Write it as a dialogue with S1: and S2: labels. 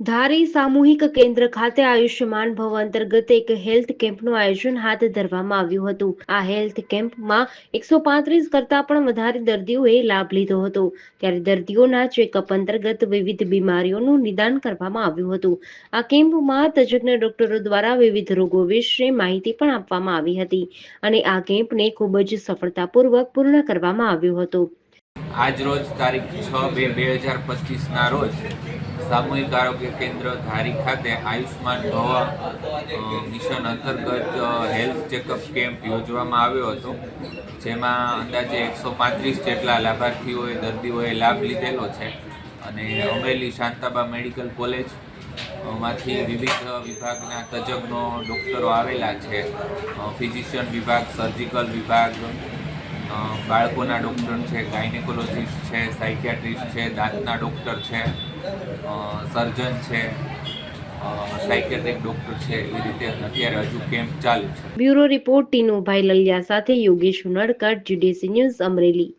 S1: ધારી સામૂહિક કેન્દ્ર ખાતે આયુષ્યમાન ભવ અંતર્ગત એક હેલ્થ કેમ્પનું આયોજન હાથ ધરવામાં આવ્યું હતું. આ હેલ્થ કેમ્પમાં 135 કરતા પણ વધારે દર્દીઓએ લાભ લીધો હતો. ત્યારે દર્દીઓના ચેકઅપ અંતર્ગત વિવિધ બીમારીઓનું નિદાન કરવામાં આવ્યું હતું. આ કેમ્પમાં તજજ્ઞ ડોક્ટરો દ્વારા વિવિધ રોગો વિશે માહિતી પણ આપવામાં આવી હતી અને આ કેમ્પને ખૂબ જ સફળતાપૂર્વક પૂર્ણ કરવામાં આવ્યો હતો.
S2: આજ રોજ તારીખ 6/2/2025ના રોજ સામૂહિક આરોગ્ય કેન્દ્ર ધારી ખાતે આયુષ્માન ભવ મિશન અંતર્ગત હેલ્થ ચેકઅપ કેમ્પ યોજવામાં આવ્યો હતો, જેમાં અંદાજે 135 જેટલા લાભાર્થીઓએ દર્દીઓએ લાભ લીધેલો છે અને અમરેલી શાંતાબા મેડિકલ કોલેજ માંથી વિવિધ વિભાગના તજજ્ઞો ડૉક્ટરો આવેલા છે. ફિઝિશિયન વિભાગ, સર્જિકલ વિભાગ, બાળકોના ડૉક્ટર છે, ગાયનેકોલોજીસ્ટ છે, સાયકિયાટ્રિસ્ટ છે, દાંતના ડૉક્ટર છે, સર્જન છે, સાયકિયાટ્રિક ડૉક્ટર છે. એ રીતે અત્યારે હજુ કેમ્પ ચાલુ છે.
S1: બ્યુરો રિપોર્ટ ટીનુભાઈ લલિયા સાથે યોગેશ ઉનડકટ, જીડીસી ન્યૂઝ, અમરેલી.